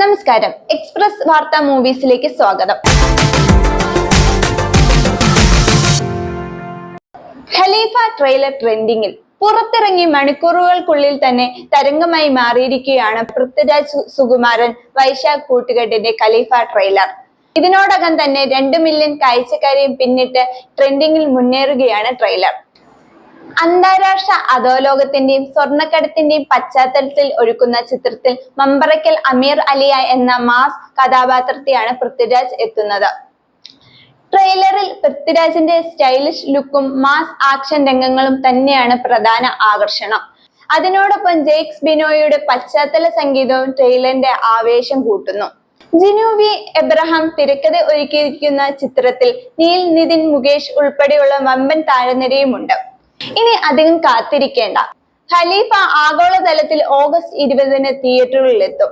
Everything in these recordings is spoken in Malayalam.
നമസ്കാരം, എക്സ്പ്രസ് വാർത്താ മൂവീസിലേക്ക് സ്വാഗതം. ഖലീഫ ട്രെയിലർ ട്രെൻഡിങ്ങിൽ. പുറത്തിറങ്ങി മണിക്കൂറുകൾക്കുള്ളിൽ തന്നെ തരംഗമായി മാറിയിരിക്കുകയാണ് പൃഥ്വിരാജ് സുകുമാരൻ വൈശാഖ് കൂട്ടുകെട്ടിന്റെ ഖലീഫ ട്രെയിലർ. ഇതിനോടകം തന്നെ 2 മില്യൺ കാഴ്ചക്കാരെയും പിന്നിട്ട് ട്രെൻഡിങ്ങിൽ മുന്നേറുകയാണ് ട്രെയിലർ. അന്താരാഷ്ട്ര അധോലോകത്തിന്റെയും സ്വർണ്ണക്കടത്തിന്റെയും പശ്ചാത്തലത്തിൽ ഒരുക്കുന്ന ചിത്രത്തിൽ മമ്പറക്കൽ അമീർ അലിയ എന്ന മാസ് കഥാപാത്രത്തെയാണ് പൃഥ്വിരാജ് എത്തുന്നത്. ട്രെയിലറിൽ പൃഥ്വിരാജിന്റെ സ്റ്റൈലിഷ് ലുക്കും മാസ് ആക്ഷൻ രംഗങ്ങളും തന്നെയാണ് പ്രധാന ആകർഷണം. അതിനോടൊപ്പം ജെയ്ക്സ് ബിനോയിയുടെ പശ്ചാത്തല സംഗീതവും ട്രെയിലറിന്റെ ആവേശം കൂട്ടുന്നു. ജിനു വി എബ്രഹാം തിരക്കഥ ഒരുക്കിയിരിക്കുന്ന ചിത്രത്തിൽ നീൽ, നിതിൻ, മുകേഷ് ഉൾപ്പെടെയുള്ള വമ്പൻ താരനിരയുമുണ്ട്. ഇനി അധികം കാത്തിരിക്കേണ്ട. ഖലീഫ ആഗോളതലത്തിൽ ഓഗസ്റ്റ് 20-ന് തിയേറ്ററുകളിലെത്തും.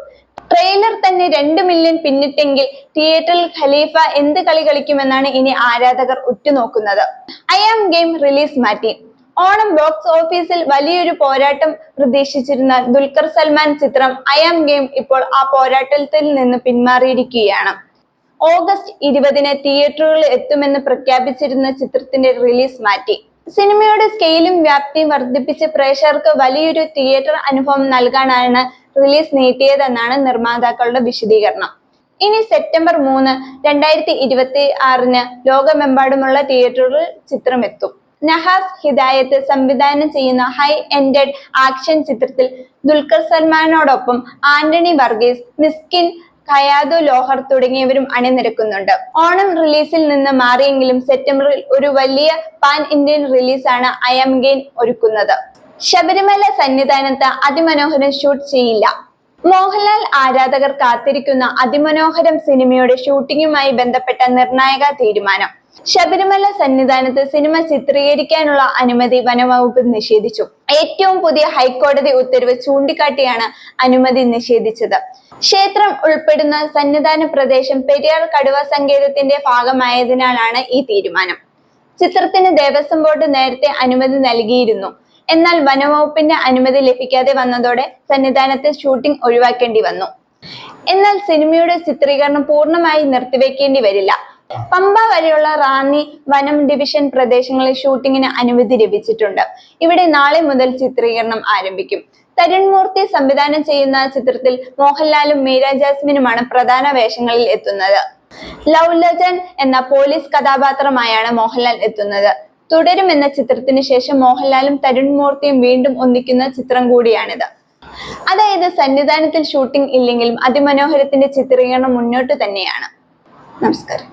ട്രെയിലർ തന്നെ 2 മില്യൺ പിന്നിട്ടെങ്കിൽ തിയേറ്ററിൽ ഖലീഫ എന്ത് കളി കളിക്കുമെന്നാണ് ഇനി ആരാധകർ ഉറ്റുനോക്കുന്നത്. ഐ ആം ഗെയിം റിലീസ് മാറ്റി. ഓണം ബോക്സ് ഓഫീസിൽ വലിയൊരു പോരാട്ടം പ്രതീക്ഷിച്ചിരുന്ന ദുൽഖർ സൽമാൻ ചിത്രം ഐ ആം ഗെയിം ഇപ്പോൾ ആ പോരാട്ടത്തിൽ നിന്ന് പിന്മാറിയിരിക്കുകയാണ്. ഓഗസ്റ്റ് 20-ന് തിയേറ്ററുകളിൽ എത്തുമെന്ന് പ്രഖ്യാപിച്ചിരുന്ന ചിത്രത്തിന്റെ റിലീസ് മാറ്റി. സിനിമയുടെ സ്കെയിലും വ്യാപ്തിയും വർദ്ധിപ്പിച്ച് പ്രേക്ഷകർക്ക് വലിയൊരു തിയേറ്റർ അനുഭവം നൽകാനാണ് റിലീസ് നീട്ടിയതെന്നാണ് നിർമ്മാതാക്കളുടെ വിശദീകരണം. ഇനി സെപ്റ്റംബർ 3, 2026-ന് ലോകമെമ്പാടുമുള്ള തിയേറ്ററുകളിൽ ചിത്രം എത്തും. നഹാസ് ഹിദായത്ത് സംവിധാനം ചെയ്യുന്ന ഹൈ എൻഡഡ് ആക്ഷൻ ചിത്രത്തിൽ ദുൽഖർ സൽമാനോടൊപ്പം ആന്റണി വർഗീസ്, മിസ്കിൻ, ഖയാദു ലോഹർ തുടങ്ങിയവരും അണിനിരക്കുന്നുണ്ട്. ഓണം റിലീസിൽ നിന്ന് മാറിയെങ്കിലും സെപ്റ്റംബറിൽ ഒരു വലിയ പാൻ ഇന്ത്യൻ റിലീസാണ് ഐ ആം ഗെയിം ഒരുക്കുന്നത്. ശബരിമല സന്നിധാനത്ത് അതിമനോഹരം ഷൂട്ട് ചെയ്യില്ല. മോഹൻലാൽ ആരാധകർ കാത്തിരിക്കുന്ന അതിമനോഹരം സിനിമയുടെ ഷൂട്ടിങ്ങുമായി ബന്ധപ്പെട്ട നിർണായക തീരുമാനം. ശബരിമല സന്നിധാനത്ത് സിനിമ ചിത്രീകരിക്കാനുള്ള അനുമതി വനംവകുപ്പ് നിഷേധിച്ചു. ഏറ്റവും പുതിയ ഹൈക്കോടതി ഉത്തരവ് ചൂണ്ടിക്കാട്ടിയാണ് അനുമതി നിഷേധിച്ചത്. ക്ഷേത്രം ഉൾപ്പെടുന്ന സന്നിധാന പ്രദേശം പെരിയാർ കടുവ സങ്കേതത്തിന്റെ ഭാഗമായതിനാലാണ് ഈ തീരുമാനം. ചിത്രത്തിന് ദേവസ്വം ബോർഡ് നേരത്തെ അനുമതി നൽകിയിരുന്നു. എന്നാൽ വനംവകുപ്പിന്റെ അനുമതി ലഭിക്കാതെ വന്നതോടെ സന്നിധാനത്തെ ഷൂട്ടിംഗ് ഒഴിവാക്കേണ്ടി വന്നു. എന്നാൽ സിനിമയുടെ ചിത്രീകരണം പൂർണ്ണമായി നിർത്തിവെക്കേണ്ടി വരില്ല. പമ്പ വരെയുള്ള റാന്നി വനം ഡിവിഷൻ പ്രദേശങ്ങളിൽ ഷൂട്ടിങ്ങിന് അനുമതി ലഭിച്ചിട്ടുണ്ട്. ഇവിടെ നാളെ മുതൽ ചിത്രീകരണം ആരംഭിക്കും. തരുൺ മൂർത്തി സംവിധാനം ചെയ്യുന്ന ചിത്രത്തിൽ മോഹൻലാലും മീര ജാസ്മിനുമാണ് പ്രധാന വേഷങ്ങളിൽ എത്തുന്നത്. ലവ് ലെജൻഡ് എന്ന പോലീസ് കഥാപാത്രമായാണ് മോഹൻലാൽ എത്തുന്നത്. തുടരും എന്ന ചിത്രത്തിന് ശേഷം മോഹൻലാലും തരുൺ മൂർത്തിയും വീണ്ടും ഒന്നിക്കുന്ന ചിത്രം കൂടിയാണിത്. അതായത് സന്നിധാനത്തിൽ ഷൂട്ടിംഗ് ഇല്ലെങ്കിലും അതിമനോഹരത്തിന്റെ ചിത്രീകരണം മുന്നോട്ട് തന്നെയാണ്. നമസ്കാരം.